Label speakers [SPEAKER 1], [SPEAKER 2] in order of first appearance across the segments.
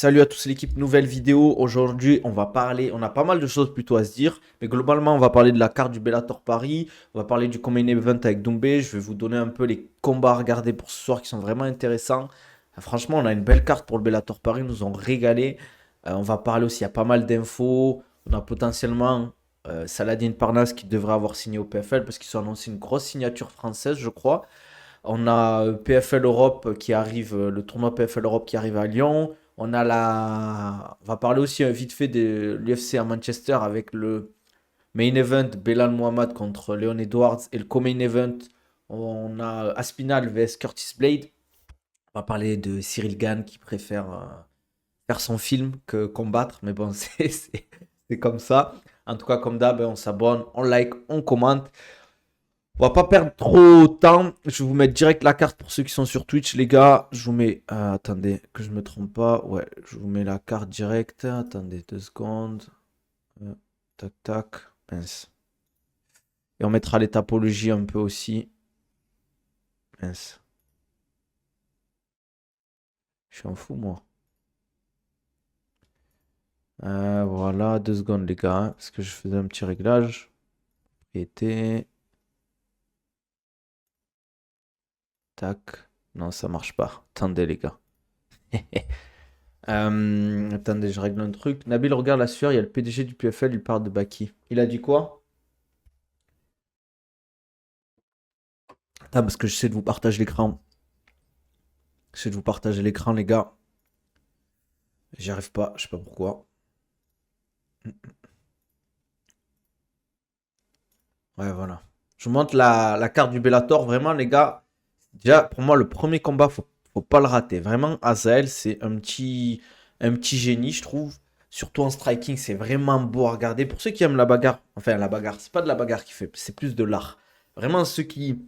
[SPEAKER 1] Salut à tous l'équipe, nouvelle vidéo. Aujourd'hui, on a pas mal de choses plutôt à se dire, mais globalement, on va parler de la carte du Bellator Paris, on va parler du Common Event avec Doumbé, je vais vous donner un peu les combats à regarder pour ce soir qui sont vraiment intéressants. Franchement, on a une belle carte pour le Bellator Paris, ils nous ont régalé. On va parler aussi, il y a pas mal d'infos. On a potentiellement Saladin Parnasse qui devrait avoir signé au PFL parce qu'ils ont annoncé une grosse signature française, je crois. On a PFL Europe qui arrive, le tournoi PFL Europe qui arrive à Lyon. On va parler aussi vite fait de l'UFC à Manchester avec le main event Belal Mohamed contre Leon Edwards et le co-main event. On a Aspinal vs Curtis Blade. On va parler de Cyril Gane qui préfère faire son film que combattre, mais bon, c'est comme ça. En tout cas, comme d'hab, on s'abonne, on like, on commente. On va pas perdre trop de temps. Je vais vous mettre direct la carte pour ceux qui sont sur Twitch, les gars. Je vous mets. Attendez, que je me trompe pas. Ouais, je vous mets la carte directe. Attendez 2 secondes. Euh, Tac, tac. Mince. Et on mettra les topologies un peu aussi. Mince. Je suis un fou, moi. Voilà, 2 secondes, les gars, parce que je faisais un petit réglage. Était. Tac. Non, ça marche pas. Attendez, les gars. Attendez, je règle un truc. Nabil, regarde la sueur, il y a le PDG du PFL, il parle de Baki. Il a dit quoi? Attends, parce que j'essaie de vous partager l'écran. J'essaie de vous partager l'écran, les gars. J'y arrive pas, je sais pas pourquoi. Ouais, voilà. Je vous montre la carte du Bellator. Vraiment, les gars. Déjà, pour moi, le premier combat, faut pas le rater. Vraiment, Azael, c'est un petit génie, je trouve. Surtout en striking, c'est vraiment beau à regarder. Pour ceux qui aiment la bagarre, enfin, la bagarre, c'est pas de la bagarre qui fait, c'est plus de l'art. Vraiment, ceux qui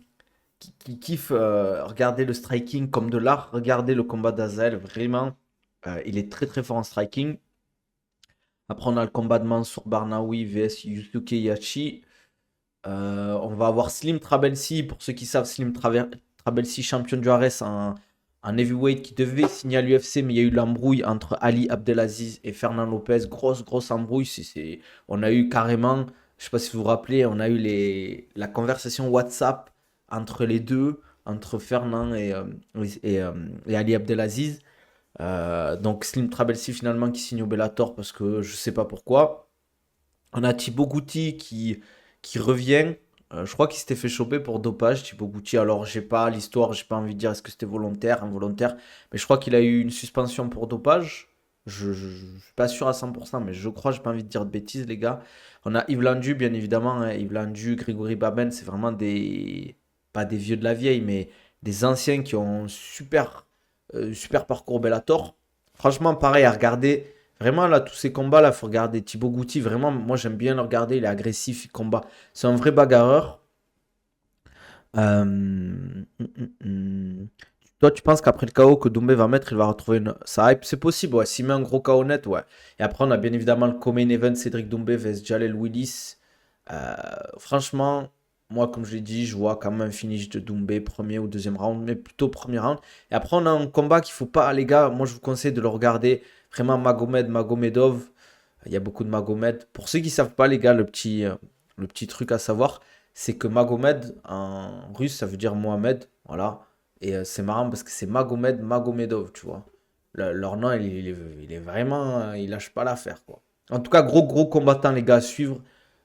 [SPEAKER 1] kiffent regarder le striking comme de l'art, regardez le combat d'Azael. Vraiment, il est très très fort en striking. Après, on a le combat de Mansour Barnaoui vs Yusuke Yachi. On va avoir Slim Trabelsi, pour ceux qui savent, Trabelsi, champion du Ares en heavyweight, qui devait signer à l'UFC, mais il y a eu l'embrouille entre Ali Abdelaziz et Fernand Lopez. Grosse embrouille. On a eu carrément, je sais pas si vous vous rappelez, on a eu la conversation WhatsApp entre les deux, entre Fernand et Ali Abdelaziz. Donc Slim Trabelsi finalement qui signe au Bellator parce que je sais pas pourquoi. On a Thibaut Gouti qui revient. Je crois qu'il s'était fait choper pour dopage, Thibaut Gouti. Alors, j'ai pas l'histoire, j'ai pas envie de dire est-ce que c'était volontaire, involontaire. Mais je crois qu'il a eu une suspension pour dopage. Je suis pas sûr à 100%, mais je crois, j'ai pas envie de dire de bêtises, les gars. On a Yves Landu, bien évidemment, hein. Yves Landu, Grégory Baben, c'est vraiment des. Pas des vieux de la vieille, mais des anciens qui ont un super parcours Bellator. Franchement, pareil à regarder. Vraiment, là, tous ces combats-là, faut regarder. Thibaut Gouti, vraiment, moi, j'aime bien le regarder. Il est agressif, il combat. C'est un vrai bagarreur. Toi, tu penses qu'après le KO que Doumbé va mettre, il va retrouver sa hype? C'est possible, ouais. S'il met un gros KO net, ouais. Et après, on a bien évidemment le co-main event Cédric Doumbé vs Jalel Willis. Franchement, moi, comme je l'ai dit, je vois quand même un finish de Doumbé, premier ou deuxième round, mais plutôt premier round. Et après, on a un combat qu'il faut pas, les gars, moi, je vous conseille de le regarder. Vraiment, Magomedov. Il y a beaucoup de Magomed. Pour ceux qui ne savent pas, les gars, le petit truc à savoir, c'est que Magomed, en russe, ça veut dire Mohamed. Voilà. Et c'est marrant parce que c'est Magomedov, tu vois. Leur nom, il est vraiment. Il lâche pas l'affaire, quoi. En tout cas, gros combattant, les gars, à suivre.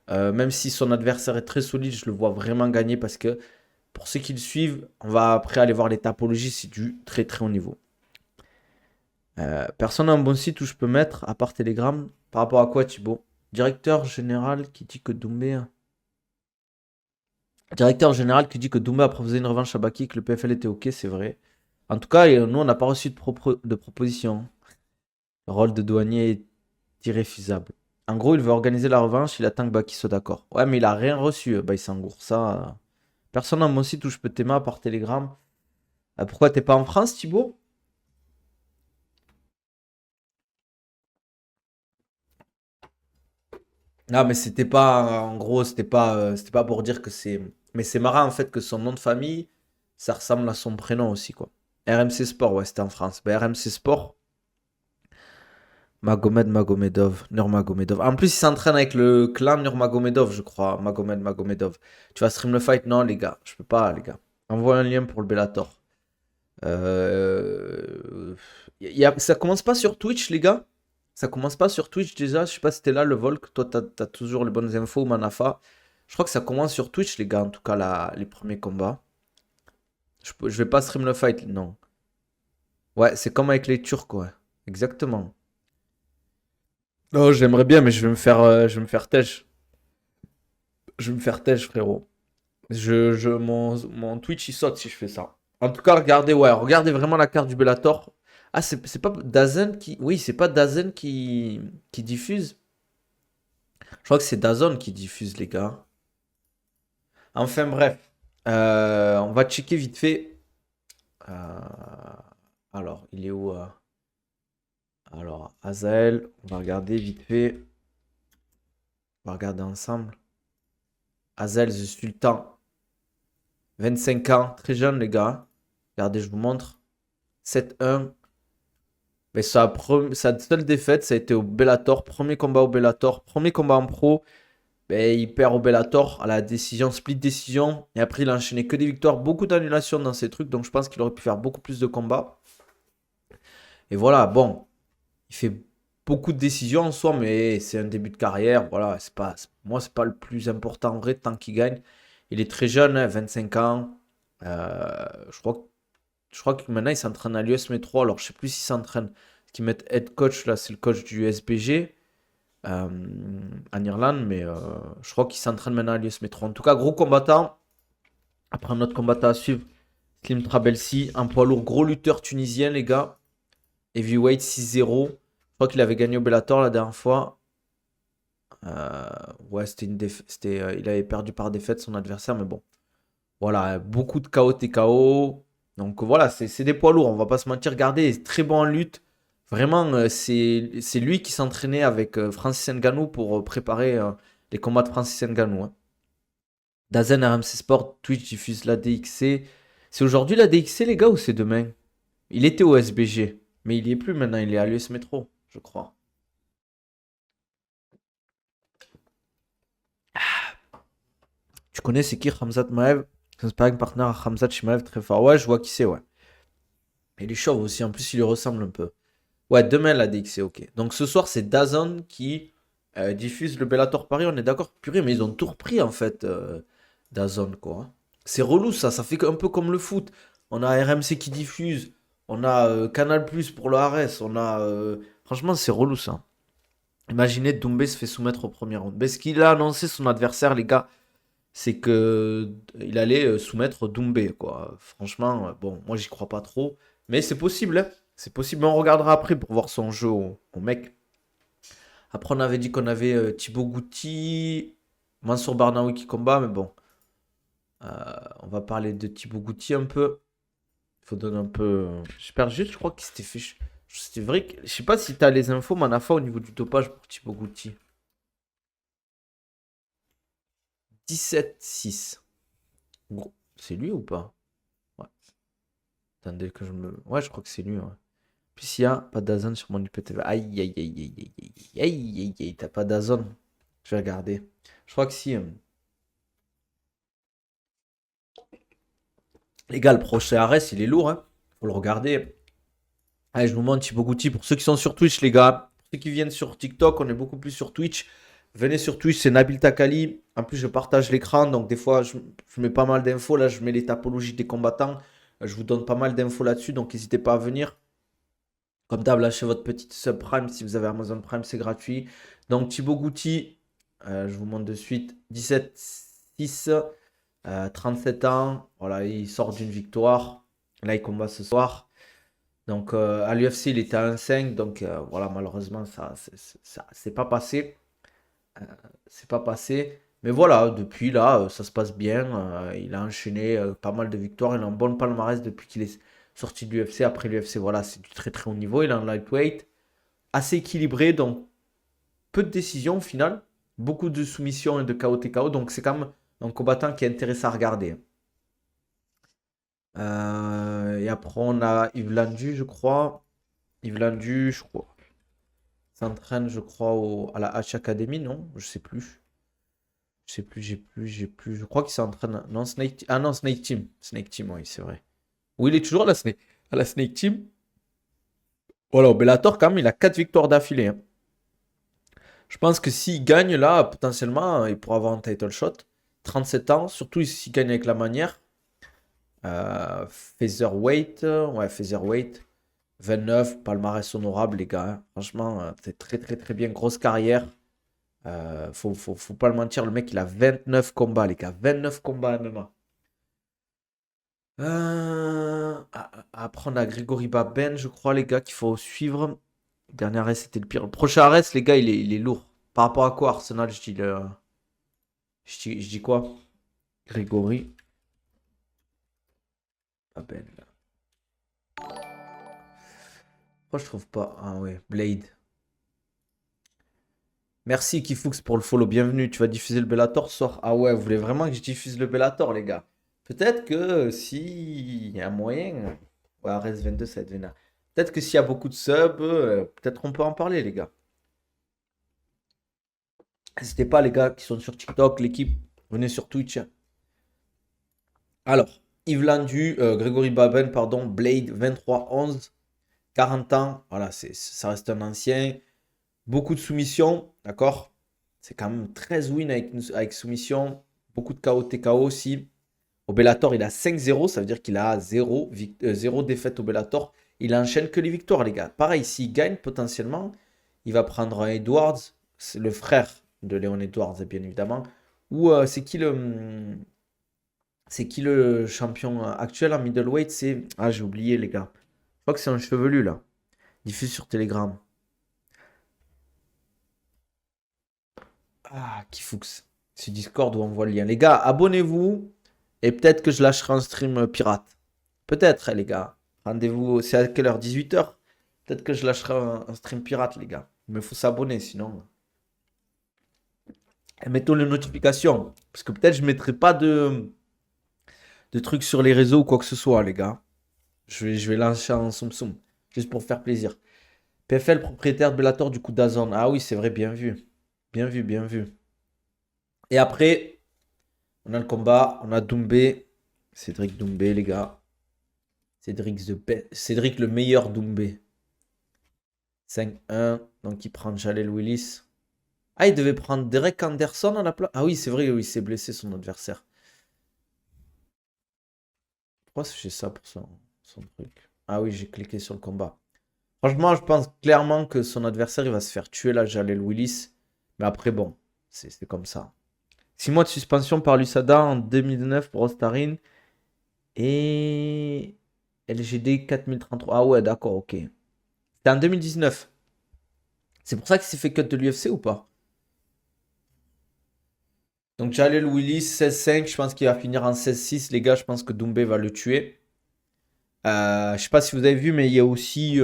[SPEAKER 1] Même si son adversaire est très solide, je le vois vraiment gagner parce que pour ceux qui le suivent, on va après aller voir les topologies, c'est du très très haut niveau. Personne n'a un bon site où je peux mettre, à part Telegram. Par rapport à quoi, Thibaut? Directeur général qui dit que Doumbé. Directeur général qui dit que Doumbé a proposé une revanche à Baki, que le PFL était OK, c'est vrai. En tout cas, nous, on n'a pas reçu de proposition. Le rôle de douanier est irréfusable. En gros, il veut organiser la revanche, il attend que Baki soit d'accord. Ouais, mais il a rien reçu, Baïsangour. Ça. Personne n'a mon site où je peux t'aimer à part Telegram. Pourquoi t'es pas en France, Thibaut? Non, mais c'était pas, en gros, c'était pas pour dire que c'est. Mais c'est marrant en fait que son nom de famille, ça ressemble à son prénom aussi, quoi. RMC Sport, ouais, c'était en France. Ben, RMC Sport, Nurmagomedov. En plus, il s'entraîne avec le clan Nurmagomedov, je crois. Magomedov. Tu vas stream le fight? Non, les gars, je peux pas, les gars. Envoie un lien pour le Bellator. Ça commence pas sur Twitch, les gars? Ça commence pas sur Twitch déjà? Je sais pas si t'es là, le Volk. Toi, t'as toujours les bonnes infos, Manafa. Je crois que ça commence sur Twitch, les gars, en tout cas, les premiers combats. Je vais pas stream le fight, non. Ouais, c'est comme avec les Turcs, ouais. Exactement. Oh, j'aimerais bien, mais je vais me faire têche. Je vais me faire têche, frérot. Mon Twitch, il saute si je fais ça. En tout cas, regardez, ouais, regardez vraiment la carte du Bellator. Ah, c'est pas Dazen qui. Oui, c'est pas Dazen qui diffuse. Je crois que c'est Dazon qui diffuse, les gars. Enfin, bref. On va checker vite fait. Euh, Alors, il est où Alors, Azael, on va regarder vite fait. On va regarder ensemble. Azael the Sultan. 25 ans, très jeune, les gars. Regardez, je vous montre. 7-1. Mais sa seule défaite, ça a été au Bellator. Premier combat au Bellator. Premier combat en pro. Ben, il perd au Bellator à la décision, split décision. Et après, il a enchaîné que des victoires. Beaucoup d'annulations dans ces trucs. Donc, je pense qu'il aurait pu faire beaucoup plus de combats. Et voilà, bon. Il fait beaucoup de décisions en soi, mais c'est un début de carrière. Voilà, moi, c'est pas le plus important en vrai, tant qu'il gagne. Il est très jeune, hein, 25 ans. Je crois, je crois que maintenant, il s'entraîne à l'US Metro. Alors, je sais plus s'il s'entraîne. Ce qui met head coach, là, c'est le coach du SBG euh, en Irlande. Mais je crois qu'il s'entraîne maintenant à l'US Metro. En tout cas, gros combattant. Après, un autre combattant à suivre, Slim Trabelsi. Un poids lourd, gros lutteur tunisien, les gars. Heavyweight 6-0. Je crois qu'il avait gagné au Bellator la dernière fois. Euh, ouais, il avait perdu par défaite son adversaire, mais bon. Voilà, beaucoup de KO TKO. Donc voilà, c'est des poids lourds, on va pas se mentir. Regardez, il est très bon en lutte. Vraiment, c'est lui qui s'entraînait avec Francis Ngannou pour préparer les combats de Francis Ngannou, hein. Dazen RMC Sport, Twitch diffuse la DXC. C'est aujourd'hui la DXC, les gars, ou c'est demain? Il était au SBG, mais il y est plus maintenant, il est à l'US Metro, je crois. Tu connais, c'est qui Khamzat Maev? C'est un sparring partner à Khamzat Chimaev, très fort. Ouais, je vois qui c'est, ouais. Il est chauve aussi, en plus, il lui ressemble un peu. Ouais, demain, la DXC, ok. Donc ce soir, c'est DAZN qui diffuse le Bellator Paris, on est d'accord? Purée, mais ils ont tout repris, en fait, DAZN, quoi. C'est relou, ça fait un peu comme le foot. On a RMC qui diffuse, on a Canal Plus pour le RS, on a... Franchement, c'est relou, ça. Imaginez, Doumbé se fait soumettre au premier round. Mais ce qu'il a annoncé son adversaire, les gars, c'est que il allait soumettre Doumbé, quoi. Franchement, bon, moi j'y crois pas trop, mais c'est possible, hein. C'est possible, mais on regardera après pour voir son jeu au mec. Après, on avait dit qu'on avait Thibaut Gouti, Mansour Barnaoui qui combat, mais bon, on va parler de Thibaut Gouti un peu. Il faut donner un peu. J'espère juste, je crois qu'il s'était fait. C'était vrai que. Je sais pas si t'as les infos, Manafa, au niveau du dopage pour Thibaut Gouti. 17-6. Gros, c'est lui ou pas? Ouais. Attendez que je me. Ouais, je crois que c'est lui, ouais. Puis il y a pas d'Azon sur mon IPTV. Aïe, aïe, aïe, aïe, aïe, aïe, aïe, aïe, aïe, t'as pas d'Azon. Je vais regarder. Je crois que si. Les gars, le prochain Arès, il est lourd, hein. Faut le regarder. Allez, je vous montre Thibaut Gouti. Pour ceux qui sont sur Twitch, les gars. Pour ceux qui viennent sur TikTok, on est beaucoup plus sur Twitch. Venez sur Twitch, c'est Nabil Takali. En plus, je partage l'écran. Donc, des fois, je mets pas mal d'infos. Là, je mets les topologies des combattants. Je vous donne pas mal d'infos là-dessus. Donc, n'hésitez pas à venir. Comme d'hab, lâchez votre petite subprime si vous avez Amazon Prime, c'est gratuit. Donc Thibaut Gouti, je vous montre de suite, 17-6, 37 ans. Voilà, il sort d'une victoire. Là, il combat ce soir. Donc à l'UFC, il était à 1-5. Donc voilà, malheureusement, ça c'est pas passé. Euh, c'est pas passé. Mais voilà, depuis là, ça se passe bien. Il a enchaîné pas mal de victoires. Il a un bon palmarès depuis qu'il est sorti de l'UFC. Après l'UFC, voilà, c'est du très très haut niveau. Il est en lightweight. Assez équilibré, donc peu de décisions au final. Beaucoup de soumissions et de KO TKO. Donc c'est quand même un combattant qui est intéressant à regarder. Et après, on a Yves Landu, je crois. Yves Landu, je crois. s'entraîne, je crois, à la H Academy, non? Je sais plus. Je sais plus, j'ai plus. Je crois qu'il s'entraîne. Non, Snake. Ah non, Snake Team. Snake Team, oui, c'est vrai. Oui, il est toujours à la Snake Team. Voilà, au Bellator, quand même, il a 4 victoires d'affilée, hein. Je pense que s'il gagne là, potentiellement, il pourra avoir un title shot. 37 ans, surtout s'il gagne avec la manière. Featherweight, ouais, Featherweight. 29, palmarès honorable, les gars, hein. Franchement, c'est très, très, très bien. Grosse carrière. Faut pas le mentir, le mec, il a 29 combats, les gars. 29 combats MMA. Après, on a Grégory Baben, je crois, les gars, qu'il faut suivre. Dernier arrêt, c'était le pire. Le prochain arrêt, les gars, il est lourd. Par rapport à quoi, Arsenal, je dis quoi? Grégory Baben. Pourquoi je trouve pas? Ah ouais, Blade. Merci Kifux pour le follow, bienvenue. Tu vas diffuser le Bellator ce soir? Ah ouais, vous voulez vraiment que je diffuse le Bellator, les gars? Peut-être que si il y a un moyen. Ouais, Res 22, ça va être vénère. Peut-être que s'il y a beaucoup de subs, peut-être on peut en parler, les gars. N'hésitez pas, les gars qui sont sur TikTok, l'équipe, venez sur Twitch. Alors, Yves Landu, Grégory Baben, pardon, Blade 23-11, 40 ans. Voilà, ça reste un ancien. Beaucoup de soumissions, d'accord? C'est quand même 13 wins avec soumission. Beaucoup de KO, TKO aussi. Au Bellator, il a 5-0. Ça veut dire qu'il a 0 défaite au Bellator. Il enchaîne que les victoires, les gars. Pareil, s'il gagne potentiellement, il va prendre un Edwards. C'est le frère de Léon Edwards, bien évidemment. Ou c'est qui le champion actuel en middleweight? Ah, j'ai oublié, les gars. Je crois que c'est un chevelu, là. Diffuse sur Telegram. Ah, Kifux. C'est Discord où on voit le lien. Les gars, abonnez-vous. Et peut-être que je lâcherai un stream pirate. Peut-être, les gars. Rendez-vous. C'est à quelle heure? 18h? Peut-être que je lâcherai un stream pirate, les gars. Mais il faut s'abonner, sinon. Et mettons les notifications. Parce que peut-être je ne mettrai pas de trucs sur les réseaux ou quoi que ce soit, les gars. Je vais lancer un Soum Soum. Juste pour faire plaisir. PFL, propriétaire de Bellator du coup d'Azon. Ah oui, c'est vrai, bien vu. Bien vu, bien vu. Et après, on a le combat. On a Doumbé. Cédric Doumbé, les gars. Cédric le meilleur Doumbé. 5-1. Donc il prend Jalel Willis. Ah, il devait prendre Derek Anderson à la place. Ah oui, c'est vrai, oui, il s'est blessé son adversaire. Pourquoi j'ai ça pour son truc? Ah oui, j'ai cliqué sur le combat. Franchement, je pense clairement que son adversaire, il va se faire tuer là, Jalel Willis. Mais après, bon, c'est comme ça. 6 mois de suspension par l'USADA en 2009 pour Ostarine. Et LGD 4033. Ah ouais, d'accord, ok. C'était en 2019. C'est pour ça qu'il s'est fait cut de l'UFC ou pas? Donc Jalel Willis, 16-5. Je pense qu'il va finir en 16-6. Les gars, je pense que Doumbé va le tuer. Je sais pas si vous avez vu, mais il y a aussi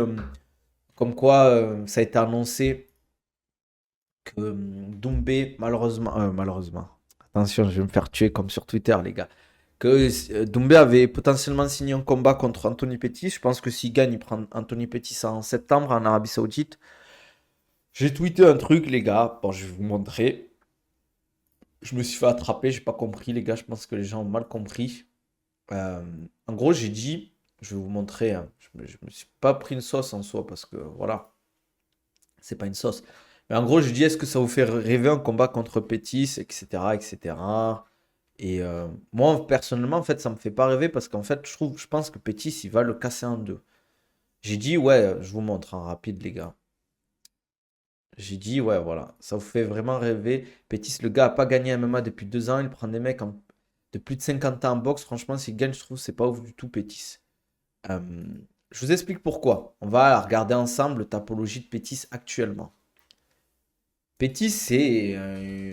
[SPEAKER 1] comme quoi ça a été annoncé que Doumbé, malheureusement, attention, je vais me faire tuer comme sur Twitter, les gars, que Doumbé avait potentiellement signé un combat contre Anthony Pettis. Je pense que s'il gagne, il prend Anthony Pettis en septembre en Arabie Saoudite. J'ai tweeté un truc, les gars. Bon, je vais vous montrer. Je me suis fait attraper, j'ai pas compris, les gars. Je pense que les gens ont mal compris. Euh, En gros, j'ai dit, je vais vous montrer, hein. Je me suis pas pris une sauce en soi parce que voilà, c'est pas une sauce. Mais en gros, je dis, est-ce que ça vous fait rêver un combat contre Pétis, etc., etc. Et moi, personnellement, en fait, ça me fait pas rêver parce qu'en fait, je pense que Pétis, il va le casser en deux. J'ai dit, ouais, je vous montre en rapide, les gars. J'ai dit, ouais, voilà, ça vous fait vraiment rêver. Pétis, le gars a pas gagné un MMA depuis 2 ans. Il prend des mecs de plus de 50 ans en boxe. Franchement, s'il gagne, je trouve, c'est pas ouf du tout, Pétis. Euh, je vous explique pourquoi. On va regarder ensemble la topologie de Pétis actuellement. Pétis, c'est un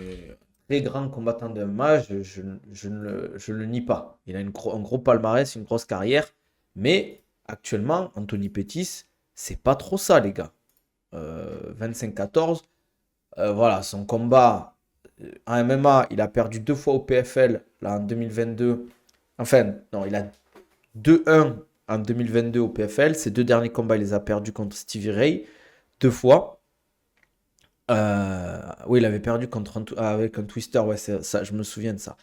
[SPEAKER 1] très grand combattant de MMA, je ne le nie pas. Il a un gros palmarès, une grosse carrière. Mais actuellement, Anthony Pétis, c'est pas trop ça, les gars. 25-14. Voilà, son combat en MMA, il a perdu 2 fois au PFL là, en 2022. Enfin, non, il a 2-1 en 2022 au PFL. Ses 2 derniers combats, il les a perdus contre Stevie Ray 2 fois. Oui, il avait perdu contre avec un Twister, ouais, ça, je me souviens de ça.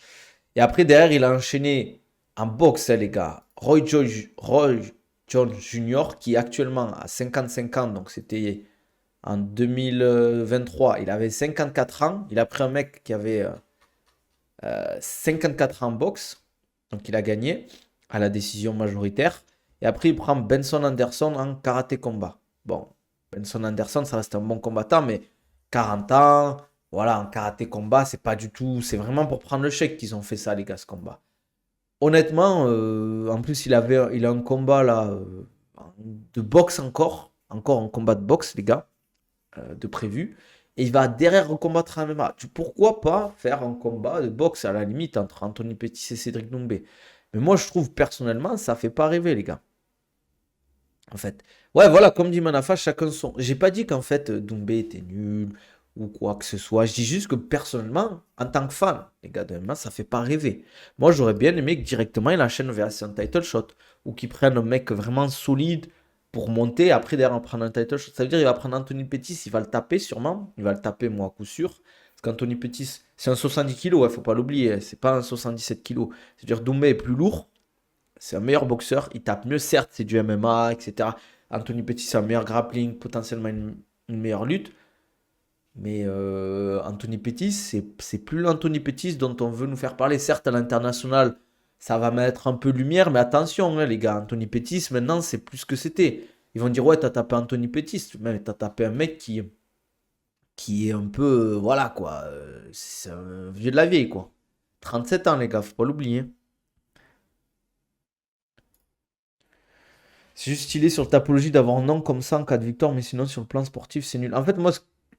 [SPEAKER 1] Et après, derrière, il a enchaîné en boxe, hein, les gars. Roy Jones Jr., qui est actuellement à 55 ans, donc c'était en 2023. Il avait 54 ans. Il a pris un mec qui avait 54 ans en boxe, donc il a gagné à la décision majoritaire. Et après, il prend Benson Anderson en karaté combat. Bon, Benson Anderson, ça reste un bon combattant, mais 40 ans, voilà, en karaté combat, c'est pas du tout. C'est vraiment pour prendre le chèque qu'ils ont fait ça, les gars, ce combat. Honnêtement, en plus, il a un combat là de boxe encore un combat de boxe, les gars, de prévu. Et il va derrière recombattre un MMA. Pourquoi pas faire un combat de boxe à la limite entre Anthony Pettis et Cédric Doumbé? Mais moi, je trouve personnellement, ça fait pas rêver, les gars. En fait, ouais, voilà, comme dit Manafa, chacun son. J'ai pas dit qu'en fait Doumbé était nul ou quoi que ce soit. Je dis juste que personnellement, en tant que fan, les gars de MMA, ça fait pas rêver. Moi, j'aurais bien aimé que directement il enchaîne vers un title shot ou qu'il prenne un mec vraiment solide pour monter. Après, derrière, prendre un title shot. Ça veut dire qu'il va prendre Anthony Pettis, il va le taper sûrement. Il va le taper, moi, à coup sûr. Parce qu'Anthony Pettis, c'est un 70 kilos, il faut pas l'oublier. C'est pas un 77 kilos. C'est-à-dire Doumbé est plus lourd. C'est un meilleur boxeur, il tape mieux, certes, c'est du MMA, etc. Anthony Pettis, c'est un meilleur grappling, potentiellement une meilleure lutte. Mais Anthony Pettis, c'est plus l'Anthony Pettis dont on veut nous faire parler. Certes, à l'international, ça va mettre un peu lumière, mais attention, hein, les gars, Anthony Pettis, maintenant, c'est plus ce que c'était. Ils vont dire, ouais, t'as tapé Anthony Pettis, mais t'as tapé un mec qui est un peu, voilà, quoi. C'est un vieux de la vieille, quoi. 37 ans, les gars, faut pas l'oublier. C'est juste stylé sur Tapologie d'avoir un nom comme ça en cas de victoire, mais sinon sur le plan sportif, c'est nul. En fait, moi,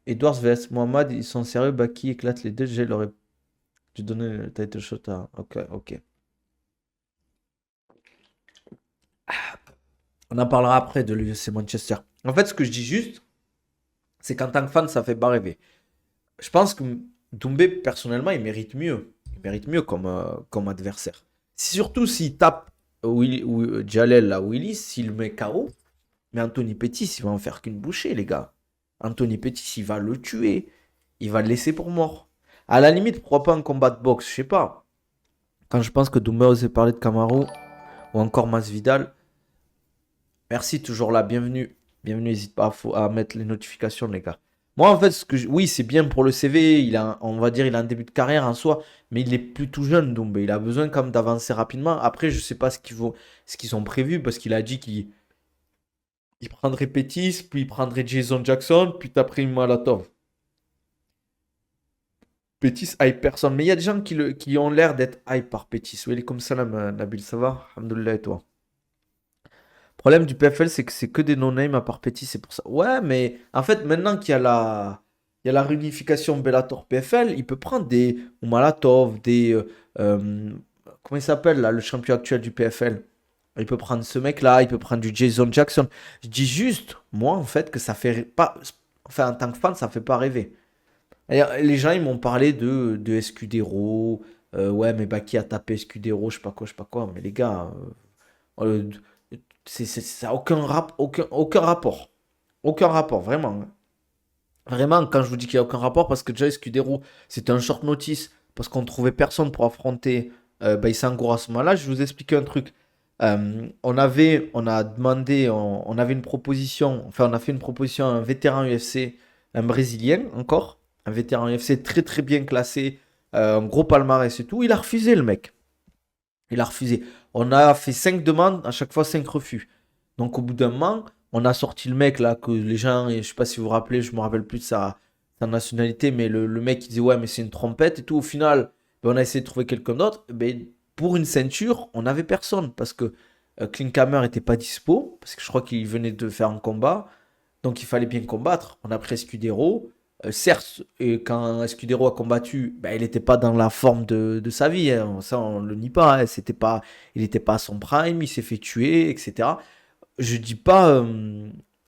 [SPEAKER 1] Edwards vs Mohamed, ils sont sérieux. Baki éclate les deux. J'ai leur dû donner le title shot à. Ok, ok. On en parlera après de l'UFC Manchester. En fait, ce que je dis juste, c'est qu'en tant que fan, ça fait pas rêver. Je pense que Doumbé, personnellement, il mérite mieux. Il mérite mieux comme adversaire. Surtout s'il tape Jalel là, Willis, s'il le met KO. Mais Anthony Pettis, il va en faire qu'une bouchée, les gars. Anthony Pettis, il va le tuer. Il va le laisser pour mort. À la limite, pourquoi pas un combat de boxe, je sais pas. Quand je pense que Doumbé osait parler de Camaro ou encore Masvidal. Merci, toujours là, bienvenue. Bienvenue, n'hésite pas à mettre les notifications, les gars. Moi, en fait, oui, c'est bien pour le CV. On va dire, il a un début de carrière en soi, mais il est plus tout jeune, Doumbé. Il a besoin quand même d'avancer rapidement. Après, je sais pas ce qu'ils ont prévu parce qu'il a dit qu'il prendrait Pettis, puis il prendrait Jason Jackson, puis après Malatov. Pétis hype personne. Mais il y a des gens qui ont l'air d'être hype par Pétis. Oui, il est comme ça, Nabil. Ça va? Alhamdoulilah et toi? Le problème du PFL, c'est que c'est que des no-names à part Pétis. C'est pour ça. Ouais, mais en fait, maintenant qu'il y a il y a la réunification Bellator PFL, il peut prendre des Malatov, comment il s'appelle là, le champion actuel du PFL? Il peut prendre ce mec-là, il peut prendre du Jason Jackson. Je dis juste, moi, en fait, que ça fait pas. Enfin, en tant que fan, ça fait pas rêver. D'ailleurs, les gens, ils m'ont parlé de Escudero. Ouais, mais Baki a tapé Escudero, je sais pas quoi, je sais pas quoi. Mais les gars, ça n'a aucun rapport. Aucun rapport, vraiment. Vraiment, quand je vous dis qu'il n'y a aucun rapport, parce que déjà Escudero, c'était un short notice, parce qu'on ne trouvait personne pour affronter Baïsangour à ce moment-là. Je vais vous expliquer un truc. On a demandé, on avait une proposition, enfin, on a fait une proposition à un vétéran UFC, un Brésilien encore, un vétéran UFC très très bien classé, un gros palmarès et tout. Il a refusé, le mec. Il a refusé. On a fait 5 demandes, à chaque fois 5 refus. Donc au bout d'un moment, on a sorti le mec là, que les gens, et je sais pas si vous vous rappelez, je me rappelle plus de sa nationalité, mais le mec il disait ouais, mais c'est une trompette et tout. Au final, ben, on a essayé de trouver quelqu'un d'autre. Ben, pour une ceinture, on n'avait personne parce que Klinkhammer était pas dispo, parce que je crois qu'il venait de faire un combat, donc il fallait bien combattre. On a pris Escudero. Certes, et quand Escudero a combattu, ben, il n'était pas dans la forme de sa vie, hein. Ça on le nie pas, hein. Il n'était pas à son prime, il s'est fait tuer, etc. Je dis pas,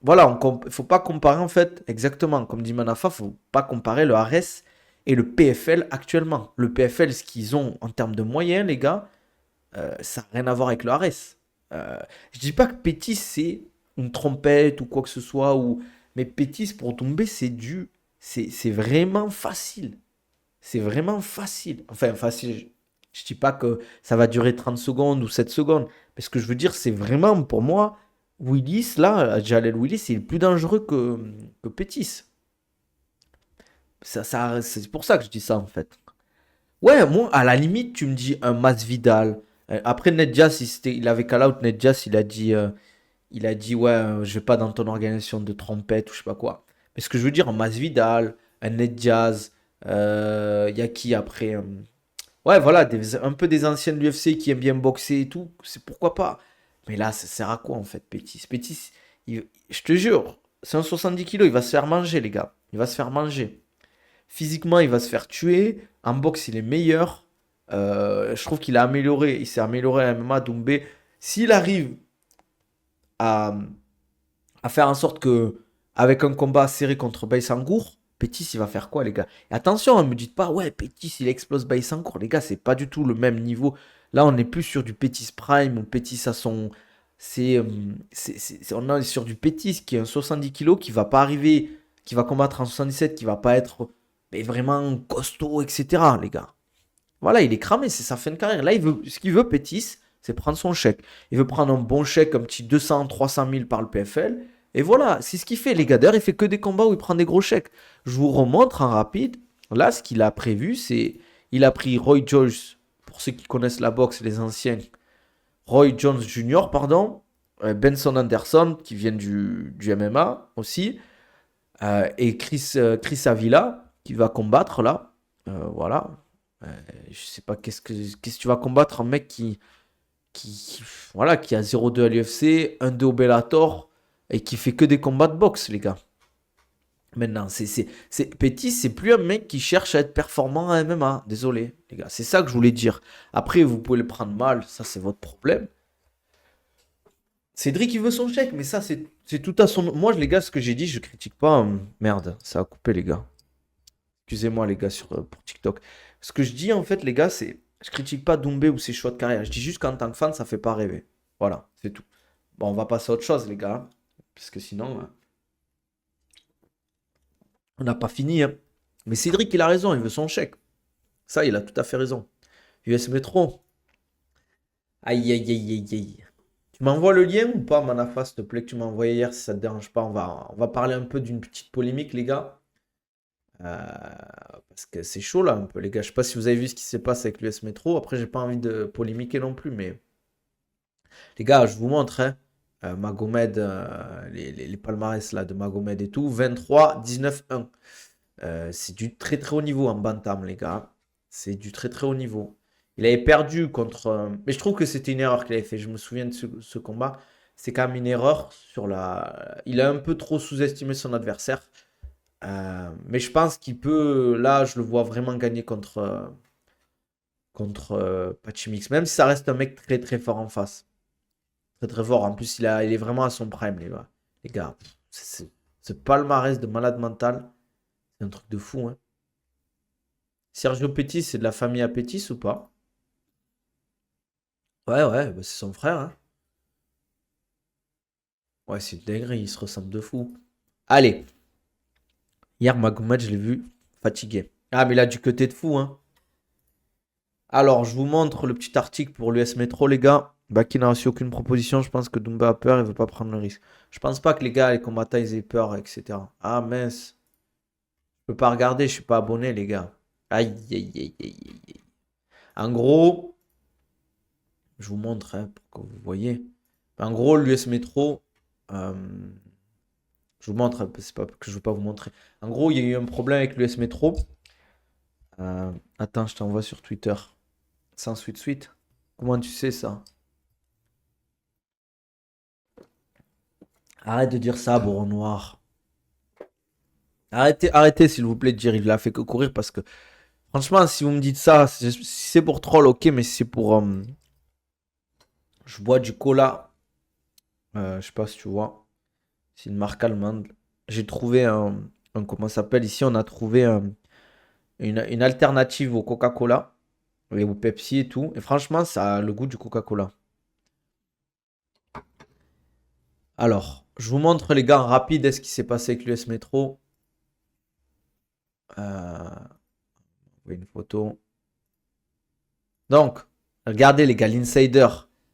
[SPEAKER 1] voilà, faut pas comparer en fait, exactement, comme dit Manafa, faut pas comparer le Ares et le PFL actuellement. Le PFL, ce qu'ils ont en termes de moyens, les gars, ça n'a rien à voir avec le Ares. Je dis pas que Pétis c'est une trompette ou quoi que ce soit, mais Pétis pour tomber, C'est vraiment facile. C'est vraiment facile. Enfin, facile. Je dis pas que ça va durer 30 secondes ou 7 secondes. Mais ce que je veux dire, c'est vraiment, pour moi, Willis, là, Jalel Willis, il est plus dangereux que Pétis. C'est pour ça que je dis ça, en fait. Ouais, moi, à la limite, tu me dis un Masvidal. Après, Nedjas, il avait call out. Nedjas, il a dit, ouais, je vais pas dans ton organisation de trompette ou je sais pas quoi. Mais ce que je veux dire, un Masvidal, un Nedjas, il y a qui après ouais, voilà, un peu des anciens de l'UFC qui aiment bien boxer et tout, c'est pourquoi pas. Mais là, ça sert à quoi en fait, Pétis? Pétis, je te jure, c'est un 70 kilos, il va se faire manger, les gars. Il va se faire manger. Physiquement, il va se faire tuer. En boxe, il est meilleur. Je trouve qu'il a amélioré. Il s'est amélioré à MMA. Doumbé. S'il arrive à, à faire en sorte que, avec un combat serré contre Baïsangour, Pétis, il va faire quoi, les gars? Et attention, ne me dites pas, ouais, Pétis, il explose Baïsangour. Les gars, c'est pas du tout le même niveau. Là, on est plus sur du Pétis Prime ou Pétis à son. On est sur du Pétis qui est un 70 kilos qui va pas arriver, qui va combattre en 77, qui va pas être mais vraiment costaud, etc., les gars. Voilà, il est cramé, c'est sa fin de carrière. Là, ce qu'il veut, Pétis, c'est prendre son chèque. Il veut prendre un bon chèque, un petit 200, 300 000 par le PFL. Et voilà, c'est ce qu'il fait, les gars. D'ailleurs, il fait que des combats où il prend des gros chèques. Je vous remontre en rapide. Là, ce qu'il a prévu, c'est. Il a pris Roy Jones, pour ceux qui connaissent la boxe, les anciens. Roy Jones Jr., pardon. Benson Anderson, qui vient du MMA aussi. Et Chris Avila, qui va combattre là. Voilà. Euh, je sais pas qu'est-ce que tu vas combattre, un mec voilà, qui a 0-2 à l'UFC, 1-2 au Bellator, et qui fait que des combats de boxe, les gars. Maintenant, Petit, c'est plus un mec qui cherche à être performant à MMA. Désolé, les gars. C'est ça que je voulais dire. Après, vous pouvez le prendre mal, ça c'est votre problème. Cédric, il veut son chèque, mais ça, c'est tout à son. Moi, les gars, ce que j'ai dit, je critique pas. Merde, ça a coupé, les gars. Excusez-moi, les gars, pour TikTok. Ce que je dis, en fait, les gars, c'est. Je critique pas Doumbé ou ses choix de carrière. Je dis juste qu'en tant que fan, ça fait pas rêver. Voilà, c'est tout. Bon, on va passer à autre chose, les gars. Parce que sinon, on n'a pas fini, hein. Mais Cédric, il a raison, il veut son chèque. Ça, il a tout à fait raison. US Metro. Aïe, aïe, aïe, aïe, aïe. Tu m'envoies le lien ou pas, Manafa, s'il te plaît, que tu m'as envoyé hier, si ça te dérange pas. On va parler un peu d'une petite polémique, les gars. Parce que c'est chaud là un peu les gars. Je sais pas si vous avez vu ce qui s'est passé avec l'US Metro. Après, j'ai pas envie de polémiquer non plus, mais les gars, je vous montre hein, Magomed, les palmarès là de Magomed et tout. 23, 19, 1. C'est du très très haut niveau en bantam, les gars. C'est du très très haut niveau. Il avait perdu contre. Mais je trouve que c'était une erreur qu'il avait fait. Je me souviens de ce combat. C'est quand même une erreur sur la. Il a un peu trop sous-estimé son adversaire. Mais je pense qu'il peut. Là, je le vois vraiment gagner contre Pachimix. Même si ça reste un mec très très fort en face. Très très fort. En plus, il est vraiment à son prime, les gars. Les gars, ce palmarès de malade mental, c'est un truc de fou. Hein. Sergio Pettis, c'est de la famille à Pettis ou pas? Ouais, ouais, bah, c'est son frère. Hein. Ouais, c'est une dinguerie, il se ressemble de fou. Allez, hier, Magomed, je l'ai vu fatigué. Ah, mais il a du côté de fou, hein. Alors, je vous montre le petit article pour l'US Metro, les gars. Baki n'a reçu aucune proposition. Je pense que Dumba a peur, il veut pas prendre le risque. Je pense pas que les gars, les combattants, ils aient peur, etc. Ah, mince. Je peux pas regarder, je suis pas abonné, les gars. Aïe, aïe, aïe, aïe, aïe, aïe. En gros, je vous montre, hein, pour que vous voyez. En gros, l'US Metro, euh, je vous montre, hein, c'est pas que je veux pas vous montrer. En gros, il y a eu un problème avec l'US Metro. Attends, je t'envoie sur Twitter. Sans suite. Comment tu sais ça? Arrête de dire ça, Boron Noir. Arrêtez, s'il vous plaît, de dire il l'a fait que courir parce que, franchement, si vous me dites ça, si c'est pour troll, ok, mais si c'est pour. Je bois du cola. Je sais pas si tu vois. C'est une marque allemande. J'ai trouvé comment ça s'appelle? Ici, on a trouvé une alternative au Coca-Cola et au Pepsi et tout. Et franchement, ça a le goût du Coca-Cola. Alors, je vous montre les gars en rapide ce qui s'est passé avec l'US Metro. Une photo. Donc, regardez les gars, l'insider,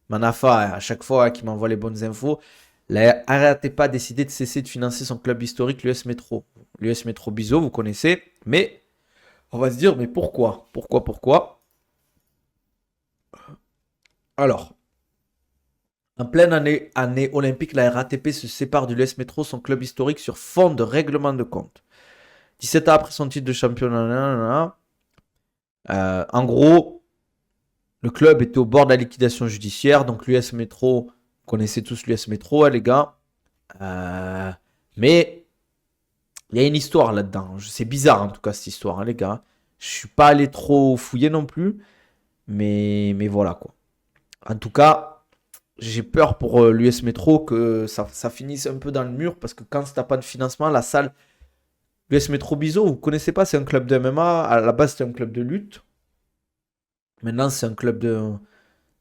[SPEAKER 1] Manafa, à chaque fois qui m'envoie les bonnes infos, la RATP a décidé de cesser de financer son club historique, l'US Metro. L'US Metro Bizo, vous connaissez, mais on va se dire, mais pourquoi? Pourquoi? Alors, en pleine année olympique, la RATP se sépare du l'US Metro, son club historique, sur fond de règlement de compte. 17 ans après son titre de championnat, en gros, le club était au bord de la liquidation judiciaire, donc l'US Metro, vous connaissez tous l'US Metro, hein, les gars. Mais il y a une histoire là-dedans. C'est bizarre en tout cas cette histoire, hein, les gars. Je suis pas allé trop fouiller non plus, mais voilà quoi. En tout cas, j'ai peur pour l'US Metro que ça finisse un peu dans le mur parce que quand t'as pas de financement, la salle, l'US Metro Bizo, vous connaissez pas, c'est un club de MMA. À la base, c'était un club de lutte. Maintenant, c'est un club de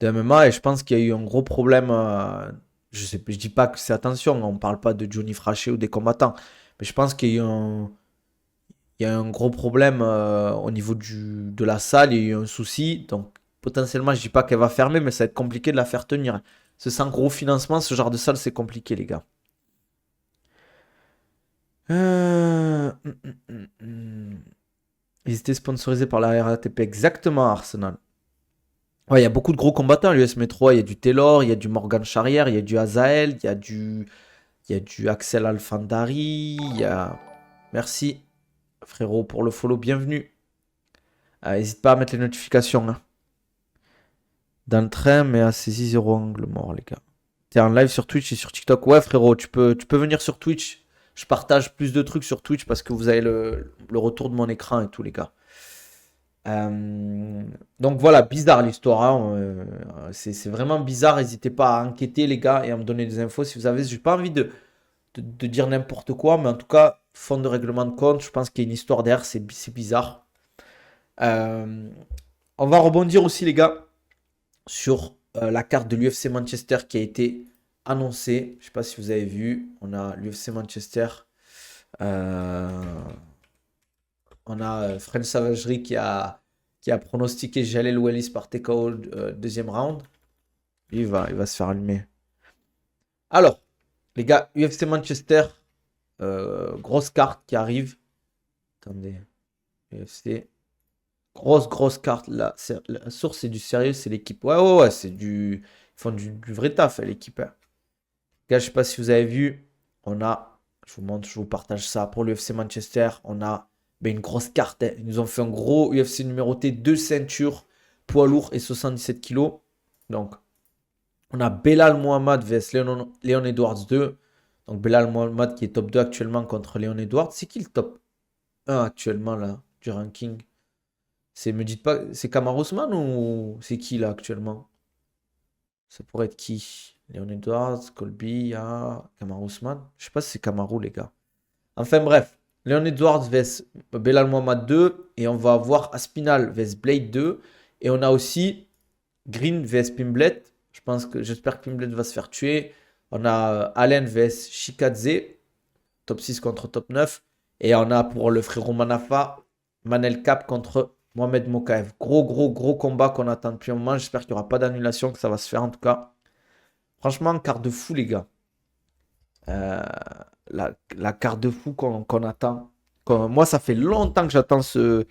[SPEAKER 1] MMA et je pense qu'il y a eu un gros problème. Je dis pas que c'est attention, on parle pas de Johnny Fraché ou des combattants, mais je pense qu'il y a eu il y a un gros problème au niveau de la salle, il y a eu un souci, donc potentiellement je dis pas qu'elle va fermer, mais ça va être compliqué de la faire tenir. C'est sans gros financement, ce genre de salle c'est compliqué les gars. Euh, hum, Ils étaient sponsorisés par la RATP, exactement Arsenal. Ouais, il y a beaucoup de gros combattants à l'US Metro. Il y a du Taylor, il y a du Morgan Charrière, il y a du Azael, il y a du Axel Alfandari, il y a. Merci, frérot, pour le follow. Bienvenue. N'hésite pas à mettre les notifications, hein. Dans le train, mais à saisi zéro angle mort, les gars. T'es en live sur Twitch et sur TikTok. Ouais, frérot, tu peux venir sur Twitch. Je partage plus de trucs sur Twitch parce que vous avez le retour de mon écran et tout, les gars. Euh, donc voilà, bizarre l'histoire, hein. C'est vraiment bizarre. N'hésitez pas à enquêter, les gars, et à me donner des infos si vous avez. J'ai pas envie de dire n'importe quoi, mais en tout cas, fond de règlement de compte, je pense qu'il y a une histoire derrière, c'est bizarre. Euh, on va rebondir aussi, les gars, sur la carte de l'UFC Manchester qui a été annoncée. Je sais pas si vous avez vu, on a l'UFC Manchester. Euh, on a French Savagery qui a pronostiqué Jalel Wellis par TKO deuxième round. Il va se faire allumer. Alors, les gars, UFC Manchester, grosse carte qui arrive. Attendez, UFC. Grosse carte. La source, c'est du sérieux, c'est l'équipe. Ouais, c'est du. Ils font du vrai taf, l'équipe, hein. Les gars, je sais pas si vous avez vu. On a. Je vous montre, je vous partage ça. Pour l'UFC Manchester, on a une grosse carte, hein. Ils nous ont fait un gros UFC numéroté, 2 ceintures, poids lourd et 77 kilos. Donc, on a Belal Mohamed vs Leon Edwards 2. Donc, Belal Mohamed qui est top 2 actuellement contre Leon Edwards. C'est qui le top 1 actuellement là du ranking? Me dites pas, c'est Kamaru Usman ou c'est qui là actuellement? Ça pourrait être qui? Leon Edwards, Colby, Kamaru Usman. Je sais pas si c'est Kamaru les gars. Enfin bref, Leon Edwards vs Belal Mohamed 2 et on va avoir Aspinal vs Blade 2 et on a aussi Green vs Pimblet. J'espère que Pimblet va se faire tuer. On a Allen vs Shikadze, top 6 contre top 9 et on a pour le frérot Manafa Manel Cap contre Mohamed Mokaev. Gros combat qu'on attend depuis un moment. J'espère qu'il n'y aura pas d'annulation, que ça va se faire en tout cas. Franchement, carte de fou, les gars. Euh, la carte de fou qu'on attend. Moi, ça fait longtemps que j'attends ce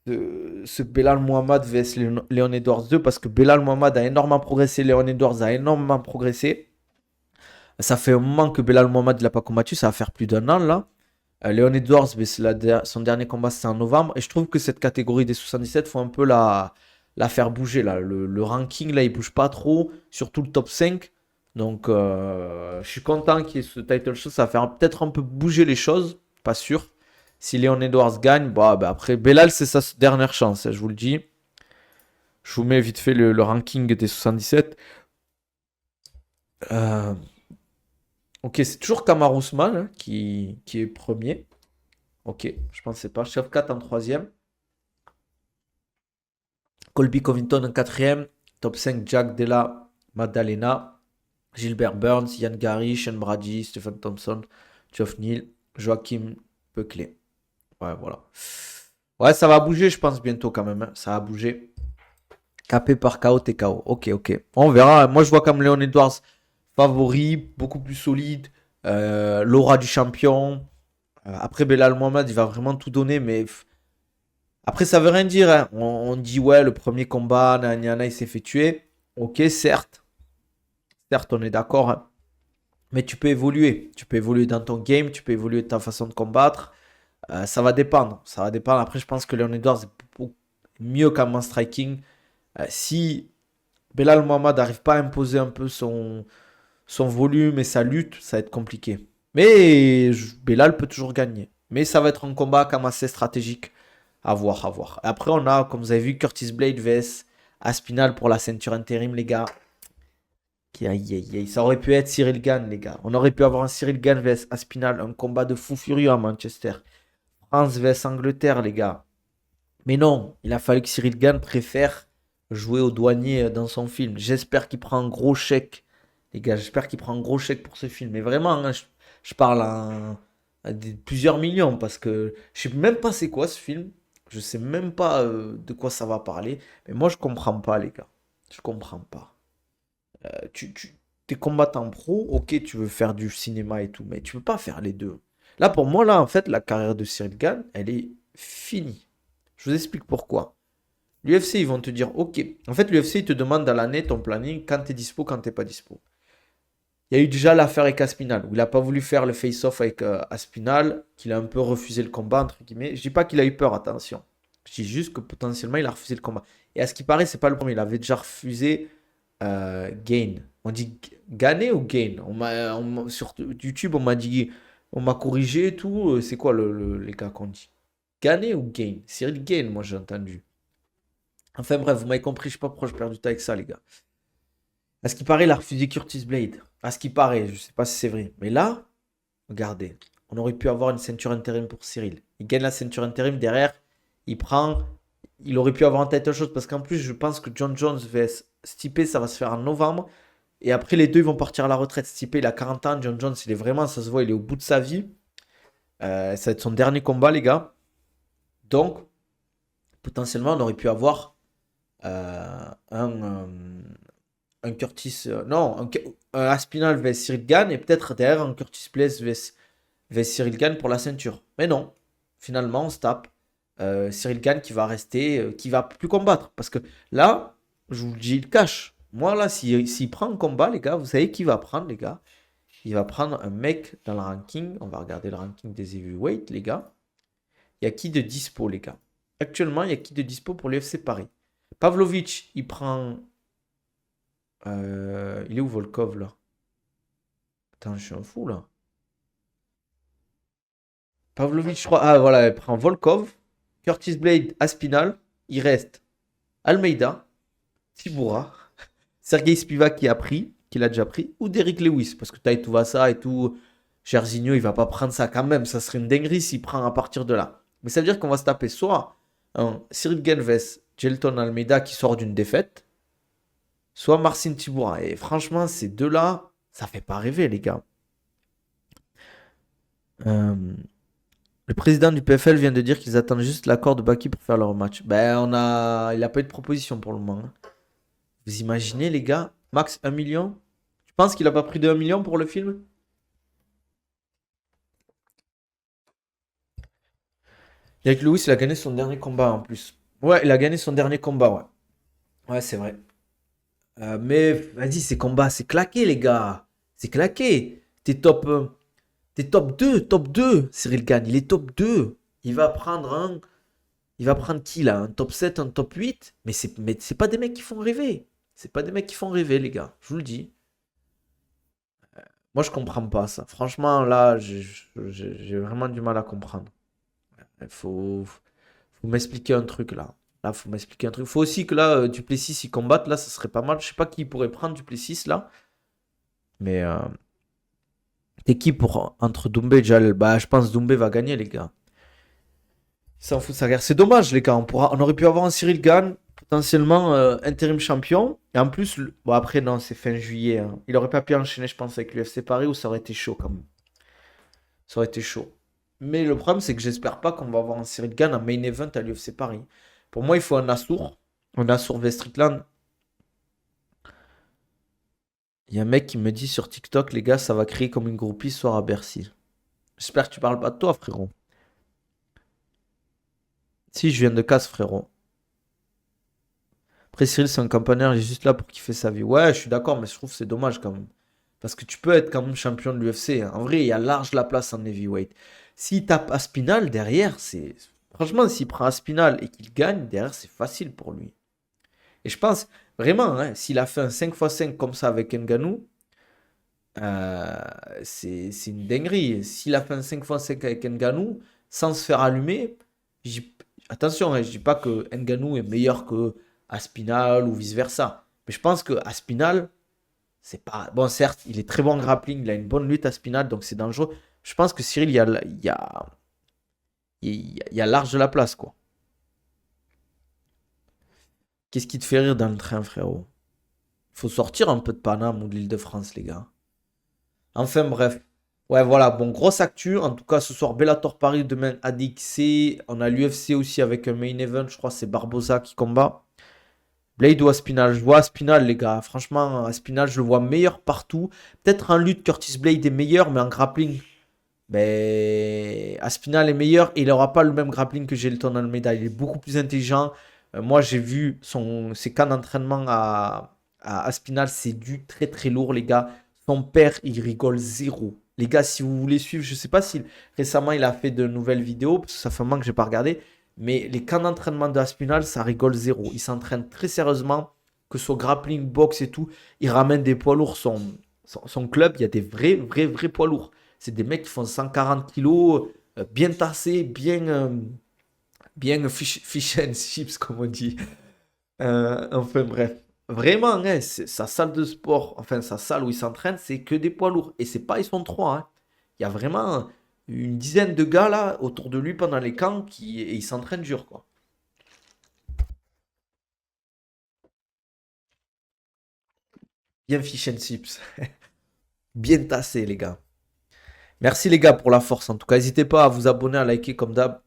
[SPEAKER 1] Belal Mohamed vs Leon Edwards 2 parce que Belal Mohamed a énormément progressé, Leon Edwards a énormément progressé. Ça fait un moment que Belal Mohamed ne l'a pas combattu, ça va faire plus d'un an là. Leon Edwards, son dernier combat c'était en novembre. Et je trouve que cette catégorie des 77 faut un peu la faire bouger là. Le ranking là il bouge pas trop, surtout le top 5. Donc je suis content qu'il y ait ce title shot, ça va faire peut-être un peu bouger les choses, pas sûr. Si Leon Edwards gagne, bah, après Belal c'est sa dernière chance, hein, je vous le dis. Je vous mets vite fait le ranking des 77. Euh, ok, c'est toujours Kamaru Usman hein, qui est premier. Ok, je pensais pas. Chef 4 en troisième. Colby Covington en quatrième. Top 5, Jack Della Maddalena. Gilbert Burns, Yann Gary, Shane Brady, Stephen Thompson, Geoff Neal, Joachim Buckley. Ouais, voilà. Ouais, ça va bouger, je pense, bientôt quand même, hein. Ça va bouger. Capé par KO, TKO. Ok, ok. On verra. Moi, je vois comme Leon Edwards favori, beaucoup plus solide. L'aura du champion. Après, Belal Mohamed, il va vraiment tout donner, mais après, ça veut rien dire, hein. On dit, ouais, le premier combat, Nanyana, il s'est fait tuer. Ok, certes. Certes, on est d'accord, hein. Mais tu peux évoluer. Tu peux évoluer dans ton game, tu peux évoluer dans ta façon de combattre. Ça va dépendre. Ça va dépendre. Après, je pense que Leon Edwards est beaucoup mieux qu'en striking. Si Belal Mohamed n'arrive pas à imposer un peu son volume et sa lutte, ça va être compliqué. Mais Belal peut toujours gagner. Mais ça va être un combat quand même assez stratégique. À voir, à voir. Après, on a, comme vous avez vu, Curtis Blade vs Aspinal pour la ceinture intérim, les gars. Aïe, aïe, aïe. Ça aurait pu être Cyril Gane, les gars. On aurait pu avoir un Cyril Gane vs Aspinal, un combat de fou furieux à Manchester. France vs Angleterre, les gars. Mais non, il a fallu que Cyril Gane préfère jouer au douanier dans son film. J'espère qu'il prend un gros chèque. Les gars, j'espère qu'il prend un gros chèque pour ce film. Mais vraiment, hein, je parle à plusieurs millions parce que je sais même pas c'est quoi ce film. Je sais même pas de quoi ça va parler. Mais moi, je comprends pas, les gars. Je comprends pas. T'es combattant pro, ok, tu veux faire du cinéma et tout, mais tu peux pas faire les deux. Là, pour moi, là, en fait, la carrière de Cyril Gane, elle est finie. Je vous explique pourquoi. L'UFC, ils vont te dire, ok. En fait, l'UFC, ils te demandent dans l'année ton planning, quand t'es dispo, quand t'es pas dispo. Il y a eu déjà l'affaire avec Aspinal, où il a pas voulu faire le face-off avec Aspinal, qu'il a un peu refusé le combat, entre guillemets. Je dis pas qu'il a eu peur, attention. Je dis juste que potentiellement, il a refusé le combat. Et à ce qui paraît, c'est pas le premier. Il avait déjà refusé Gain. On dit Gagné ou Gain? Sur YouTube, on m'a dit, on m'a corrigé et tout. C'est quoi les gars qu'on dit? Gagné ou Gain? Cyril Gain, moi j'ai entendu. Enfin bref, vous m'avez compris, je sais pas pourquoi je perds du temps avec ça, les gars. À ce qui paraît, il a refusé Curtis Blade. À ce qui paraît, je sais pas si c'est vrai. Mais là, regardez, on aurait pu avoir une ceinture intérim pour Cyril. Il gagne la ceinture intérim, derrière, il prend. Il aurait pu avoir en tête autre chose parce qu'en plus, je pense que John Jones vs Stipe, ça va se faire en novembre. Et après, les deux, ils vont partir à la retraite. Stipe, il a 40 ans. John Jones, il est vraiment, ça se voit, il est au bout de sa vie. Ça va être son dernier combat, les gars. Donc, potentiellement, on aurait pu avoir un Curtis. Non, un Aspinal vs Cyril Gane et peut-être derrière un Curtis Blaze vs Cyril Gane pour la ceinture. Mais non, finalement, on se tape. Cyril Gane qui va rester, qui va plus combattre. Parce que là, je vous le dis, il cache. Moi, là, s'il prend un combat, les gars, vous savez qui va prendre, les gars? Il va prendre un mec dans le ranking. On va regarder le ranking des heavyweight, les gars. Il y a qui de dispo, les gars? Actuellement, il y a qui de dispo pour l'UFC Paris? Pavlovich, il prend. Il est où Volkov, là? Attends, je suis un fou, là. Pavlovich, je crois. Ah, voilà, il prend Volkov, Curtis Blade, Aspinal. Il reste Almeida, Tibura, Sergei Spivak qui a pris, qui l'a déjà pris, ou Derrick Lewis, parce que Taito Tuivasa et tout, Jairzinho, il va pas prendre ça quand même, ça serait une dinguerie s'il prend à partir de là. Mais ça veut dire qu'on va se taper soit un Cyril Genves, Gelton Almeida qui sort d'une défaite, soit Marcin Tibura. Et franchement, ces deux-là, ça fait pas rêver, les gars. Euh, le président du PFL vient de dire qu'ils attendent juste l'accord de Baki pour faire leur match. Ben, il n'a pas eu de proposition pour le moment, hein. Vous imaginez, les gars, max 1 million? Tu penses qu'il a pas pris de 1 million pour le film? Avec Lewis, il a gagné son dernier combat en plus. Ouais, il a gagné son dernier combat, ouais. Ouais, c'est vrai. Mais vas-y, ces combats, c'est claqué, les gars. C'est claqué. T'es top 2, Cyril Gane. Il est top 2. Il va prendre un. Il va prendre qui là? Un top 7, un top 8. Mais c'est pas des mecs qui font rêver. C'est pas des mecs qui font rêver, les gars. Je vous le dis. Moi, je comprends pas ça. Franchement, là, j'ai vraiment du mal à comprendre. Il faut m'expliquer un truc là. Là, faut m'expliquer un truc. Faut aussi que là, Duplessis il combatte. Là, ça serait pas mal. Je sais pas qui pourrait prendre Duplessis là. Mais t'es qui pour entre Doumbé et Jalel? Bah, je pense que Doumbé va gagner, les gars. Il s'en fout de sa guerre. C'est dommage, les gars. On aurait pu avoir un Cyril Gane, potentiellement intérim champion. Et en plus, bon, après, non, c'est fin juillet, hein. Il aurait pas pu enchaîner, je pense, avec l'UFC Paris ou ça aurait été chaud quand même. Ça aurait été chaud. Mais le problème, c'est que j'espère pas qu'on va avoir un Cyril Gane en main event à l'UFC Paris. Pour moi, il faut un Assour Vestrickland. Il y a un mec qui me dit sur TikTok, les gars, ça va crier comme une groupie ce soir à Bercy. J'espère que tu parles pas de toi, frérot. Si, je viens de casse, frérot. Après, Cyril, c'est un campagnard, il est juste là pour kiffer sa vie. Ouais, je suis d'accord, mais je trouve que c'est dommage quand même. Parce que tu peux être quand même champion de l'UFC. En vrai, il y a large la place en heavyweight. S'il tape Aspinal derrière, c'est. Franchement, s'il prend Aspinal et qu'il gagne, derrière, c'est facile pour lui. Et je pense, vraiment, hein, s'il a fait un 5x5 comme ça avec Ngannou, euh, c'est une dinguerie. S'il a fait un 5x5 avec Ngannou, sans se faire allumer, j'y- attention, hein, je dis pas que Ngannou est meilleur que Aspinal ou vice-versa. Mais je pense que Aspinal, c'est pas. Bon, certes, il est très bon en grappling, il a une bonne lutte Aspinal, donc c'est dangereux. Je pense que Cyril, il y a large de la place, quoi. Qu'est-ce qui te fait rire dans le train, frérot? Il faut sortir un peu de Paname ou de l'Île-de-France, les gars. Enfin bref. Ouais, voilà, bon, grosse actu. En tout cas, ce soir, Bellator Paris, demain, ADXC. On a l'UFC aussi avec un main event. Je crois que c'est Barbosa qui combat. Blade ou Aspinal. Je vois Aspinal, les gars. Franchement, Aspinal, je le vois meilleur partout. Peut-être en lutte, Curtis Blade est meilleur, mais en grappling, ben, Aspinal est meilleur et il n'aura pas le même grappling que Gelton Almeida. Il est beaucoup plus intelligent. Moi, j'ai vu ses camps d'entraînement à Aspinal. C'est du très très lourd, les gars. Son père, il rigole zéro. Les gars, si vous voulez suivre, je ne sais pas si récemment il a fait de nouvelles vidéos, parce que ça fait un moment que je n'ai pas regardé. Mais les camps d'entraînement d'Aspinal, ça rigole zéro. Il s'entraîne très sérieusement, que ce soit grappling, boxe et tout. Il ramène des poids lourds. Son club, il y a des vrais poids lourds. C'est des mecs qui font 140 kilos, bien tassés, bien fish and chips, comme on dit. Enfin bref. Vraiment, hein, sa salle de sport, enfin sa salle où il s'entraîne, c'est que des poids lourds. Et c'est pas, ils sont trois, hein. Il y a vraiment une dizaine de gars là autour de lui pendant les camps et ils s'entraînent dur, quoi. Bien fish and chips. Bien tassés, les gars. Merci les gars pour la force en tout cas. N'hésitez pas à vous abonner, à liker comme d'hab.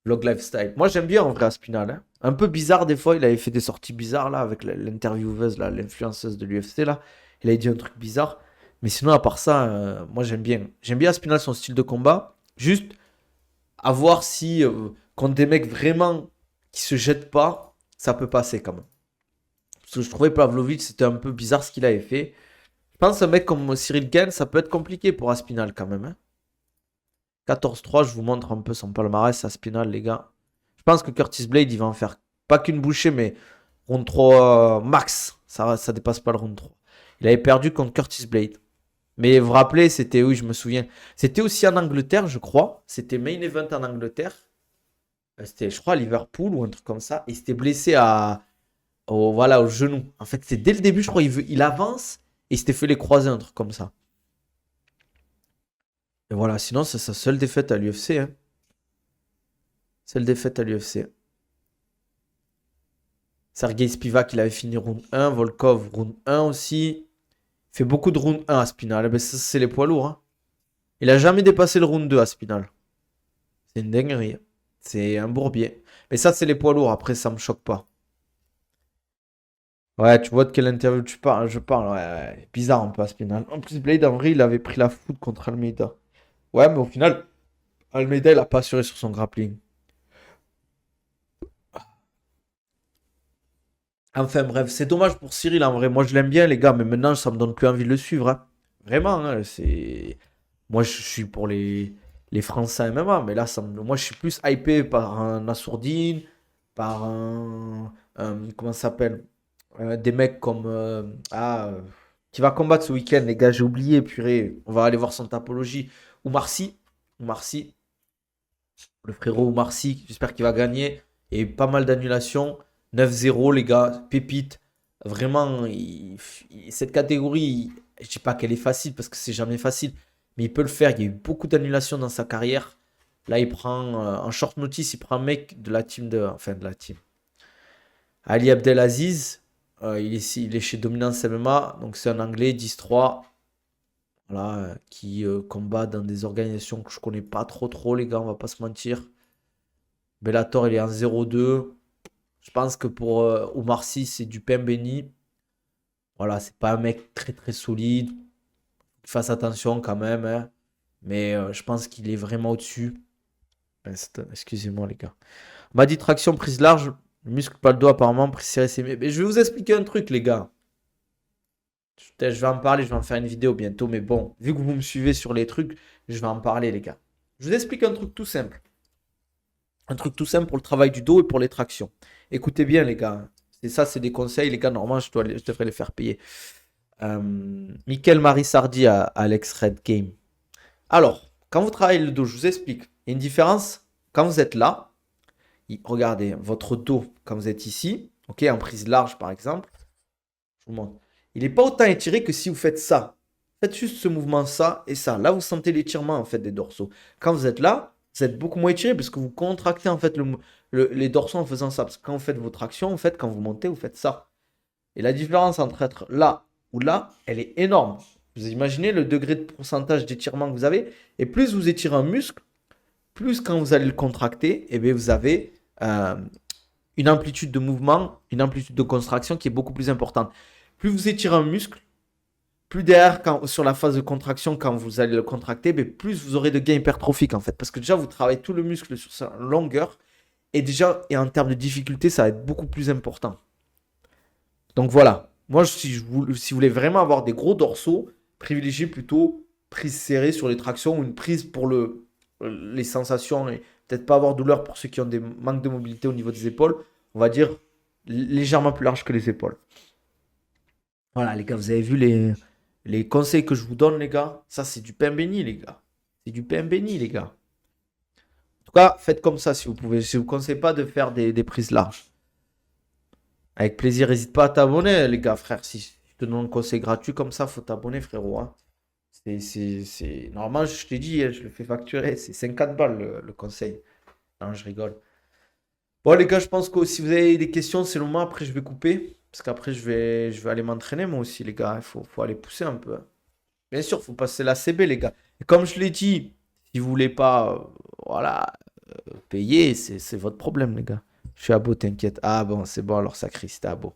[SPEAKER 1] Vlog Lifestyle. Moi, j'aime bien en vrai Aspinal, hein. Un peu bizarre des fois, il avait fait des sorties bizarres là avec l'intervieweuse, là, l'influenceuse de l'UFC là. Il a dit un truc bizarre. Mais sinon, à part ça, moi j'aime bien. J'aime bien Aspinal, son style de combat. Juste à voir si contre des mecs vraiment qui se jettent pas, ça peut passer quand même. Parce que je trouvais Pavlovich, c'était un peu bizarre ce qu'il avait fait. Je pense un mec comme Cyril Gane, ça peut être compliqué pour Aspinal quand même, hein. 14-3, je vous montre un peu son palmarès Aspinal, les gars. Je pense que Curtis Blade, il va en faire pas qu'une bouchée, mais round 3 max. Ça dépasse pas le round 3. Il avait perdu contre Curtis Blade. Mais vous vous rappelez, c'était, oui, je me souviens. C'était aussi en Angleterre, je crois. C'était main event en Angleterre. C'était, je crois, à Liverpool ou un truc comme ça. Et il s'était blessé voilà, au genou. En fait, c'est dès le début, je crois, il avance et il s'était fait les croisés, un truc comme ça. Et voilà, sinon, c'est sa seule défaite à l'UFC, hein. Seule défaite à l'UFC. Sergei Spivak, il avait fini round 1. Volkov, round 1 aussi. Il fait beaucoup de round 1 à Spinal. Eh ben, ça, c'est les poids lourds, hein. Il a jamais dépassé le round 2 à Spinal. C'est une dinguerie. C'est un bourbier. Mais ça, c'est les poids lourds. Après, ça me choque pas. Ouais, tu vois de quelle interview tu parles? Je parle. Ouais, ouais. Bizarre un peu à Spinal. En plus, Blade, en vrai, il avait pris la foudre contre Almeida. Ouais, mais au final, Almeida, il a pas assuré sur son grappling. Enfin bref, c'est dommage pour Cyril en vrai. Moi je l'aime bien les gars, mais maintenant ça me donne plus envie de le suivre, hein. Vraiment, hein, c'est. Moi je suis pour les Français MMA, mais là moi je suis plus hypé par un Assourdine, par comment ça s'appelle? Des mecs comme qui va combattre ce week-end, les gars, j'ai oublié, purée. On va aller voir son tapologie. Oumar Sy, Oumar Sy, le frérot Oumar Sy, j'espère qu'il va gagner. Et pas mal d'annulations. 9-0, les gars, pépite. Vraiment, cette catégorie, je dis pas qu'elle est facile parce que c'est jamais facile, mais il peut le faire. Il y a eu beaucoup d'annulations dans sa carrière. Là, il prend en short notice, il prend un mec de la team enfin de la team. Ali Abdelaziz, il est chez Dominance MMA, donc c'est un anglais, 10-3. voilà, qui combat dans des organisations que je connais pas trop, les gars, on va pas se mentir. Bellator, il est en 0-2. Je pense que pour Omar Sy, c'est du pain béni. Voilà, c'est pas un mec très solide. Fasse attention quand même, hein. Mais je pense qu'il est vraiment au-dessus. Excusez-moi, les gars. On m'a dit traction prise large, muscle pas le dos apparemment, prise serrée c'est mieux. Mais je vais vous expliquer un truc, les gars. Je vais en parler, je vais en faire une vidéo bientôt. Mais bon, vu que vous me suivez sur les trucs, je vais en parler, les gars. Je vous explique un truc tout simple. Un truc tout simple pour le travail du dos et pour les tractions. Écoutez bien, les gars. Et ça, c'est des conseils, les gars. Normalement, je devrais les faire payer. Michael Marisardi à Alex Red Game. Alors, quand vous travaillez le dos, je vous explique. Il y a une différence. Quand vous êtes là, regardez, votre dos, quand vous êtes ici, ok, en prise large par exemple, je vous montre. Il n'est pas autant étiré que si vous faites ça. Faites juste ce mouvement, ça et ça. Là, vous sentez l'étirement en fait des dorsaux. Quand vous êtes là, vous êtes beaucoup moins étiré parce que vous contractez en fait les dorsaux en faisant ça. Parce que quand vous faites vos tractions, en fait, quand vous montez, vous faites ça. Et la différence entre être là ou là, elle est énorme. Vous imaginez le degré de pourcentage d'étirement que vous avez. Et plus vous étirez un muscle, plus quand vous allez le contracter, eh bien, vous avez une amplitude de mouvement, une amplitude de contraction qui est beaucoup plus importante. Plus vous étirez un muscle, plus derrière, sur la phase de contraction, quand vous allez le contracter, ben, plus vous aurez de gains hypertrophiques en fait. Parce que déjà, vous travaillez tout le muscle sur sa longueur. Et déjà, et en termes de difficulté, ça va être beaucoup plus important. Donc voilà. Moi, si vous voulez vraiment avoir des gros dorsaux, privilégiez plutôt prise serrée sur les tractions ou une prise pour les sensations et peut-être pas avoir douleur pour ceux qui ont des manques de mobilité au niveau des épaules. On va dire légèrement plus large que les épaules. Voilà, les gars, vous avez vu les conseils que je vous donne, les gars. Ça, c'est du pain béni, les gars. C'est du pain béni, les gars. En tout cas, faites comme ça si vous pouvez. Je ne vous conseille pas de faire des prises larges. Avec plaisir, n'hésite pas à t'abonner, les gars, frère. Si je te donne un conseil gratuit comme ça, faut t'abonner, frérot, hein. Normalement, je t'ai dit, hein, je le fais facturer. C'est 50 balles le conseil. Non, je rigole. Bon, les gars, je pense que si vous avez des questions, c'est le moment. Après, je vais couper. Parce qu'après, je vais aller m'entraîner, moi aussi, les gars. Il faut aller pousser un peu, hein. Bien sûr, il faut passer la CB, les gars. Et comme je l'ai dit, si vous voulez pas, voilà, payer, c'est votre problème, les gars. Je suis à beau, t'inquiète. Ah bon, c'est bon, alors ça crie, c'était à beau.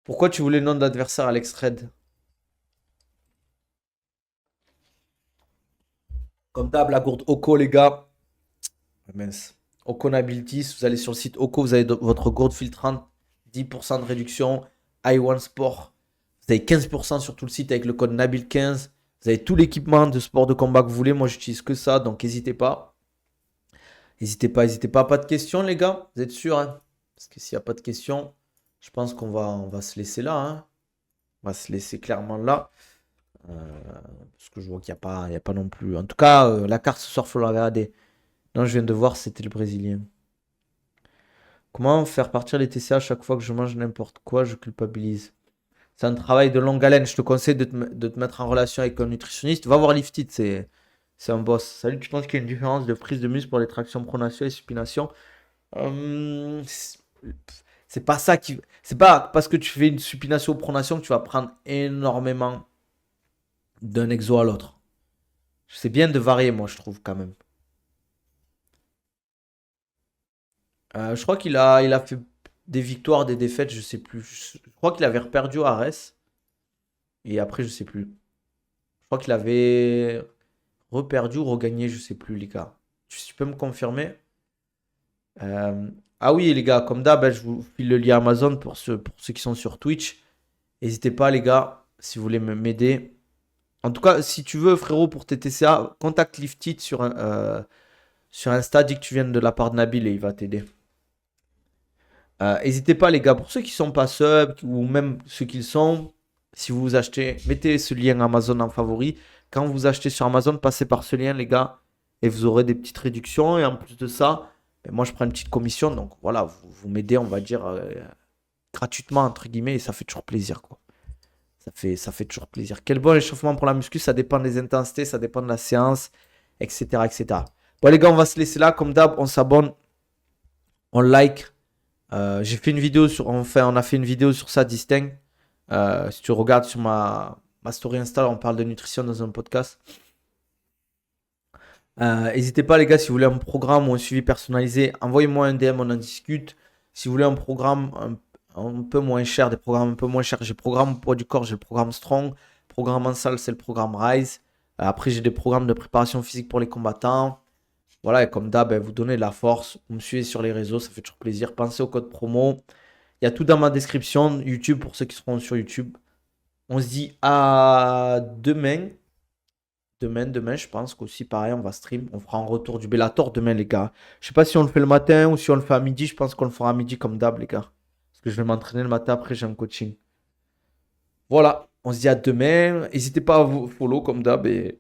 [SPEAKER 1] Pourquoi tu voulais le nom d'adversaire Alex Red? Comme d'hab, la gourde Oko, les gars. Ah, mince. Oko Nability, si vous allez sur le site Oko, vous avez votre gourde filtrante, 10% de réduction. i1 Sport, vous avez 15% sur tout le site avec le code Nabil15. Vous avez tout l'équipement de sport de combat que vous voulez. Moi, j'utilise que ça, donc n'hésitez pas. N'hésitez pas. Pas de questions, les gars. Vous êtes sûrs, hein? Parce que s'il n'y a pas de questions, je pense on va se laisser là, hein. On va se laisser clairement là. Parce que je vois qu'il n'y a pas non plus. En tout cas, la carte ce soir, il faut la regarder. Non, je viens de voir, c'était le Brésilien. Comment faire partir les TCA à chaque fois que je mange n'importe quoi, je culpabilise. C'est un travail de longue haleine. Je te conseille de te mettre en relation avec un nutritionniste. Va voir Lifted, c'est un boss. Salut, tu penses qu'il y a une différence de prise de muscle pour les tractions pronation et supination? C'est pas ça qui. C'est pas parce que tu fais une supination ou pronation que tu vas prendre énormément d'un exo à l'autre. C'est bien de varier, moi, je trouve, quand même. Je crois il a fait des victoires, des défaites, je sais plus. Je crois qu'il avait perdu à Arès. Et après, je sais plus. Je crois qu'il avait reperdu ou regagné, je sais plus, les gars. Tu peux me confirmer? Ah oui, les gars, comme d'hab, hein, je vous file le lien Amazon pour ceux qui sont sur Twitch. N'hésitez pas, les gars, si vous voulez m'aider. En tout cas, si tu veux, frérot, pour tes TCA, contacte Liftit sur Insta, dis que tu viens de la part de Nabil et il va t'aider. N'hésitez pas, les gars, pour ceux qui sont pas sub ou même ceux qui le sont, si vous achetez, mettez ce lien Amazon en favori. Quand vous achetez sur Amazon, passez par ce lien, les gars, et vous aurez des petites réductions. Et en plus de ça, ben, moi, je prends une petite commission. Donc voilà, vous m'aidez, on va dire, gratuitement, entre guillemets, et ça fait toujours plaisir, quoi. Ça fait toujours plaisir. Quel bon échauffement pour la muscu, ça dépend des intensités, ça dépend de la séance, etc., etc. Bon, les gars, on va se laisser là. Comme d'hab, on s'abonne, on like. J'ai fait une vidéo on a fait une vidéo sur ça distinct. Si tu regardes sur ma story Insta, on parle de nutrition dans un podcast. N'hésitez pas les gars, si vous voulez un programme ou un suivi personnalisé, envoyez-moi un DM, on en discute. Si vous voulez un programme un peu moins cher, des programmes un peu moins chers, j'ai le programme poids du corps, j'ai le programme Strong. Programme en salle, c'est le programme Rise. Après, j'ai des programmes de préparation physique pour les combattants. Voilà, et comme d'hab, vous donnez de la force. Vous me suivez sur les réseaux, ça fait toujours plaisir. Pensez au code promo. Il y a tout dans ma description. YouTube pour ceux qui seront sur YouTube. On se dit à demain. Demain, je pense qu'aussi pareil, on va stream. On fera un retour du Bellator demain, les gars. Je sais pas si on le fait le matin ou si on le fait à midi. Je pense qu'on le fera à midi comme d'hab, les gars. Parce que je vais m'entraîner le matin, après j'ai un coaching. Voilà, on se dit à demain. N'hésitez pas à vous follow comme d'hab et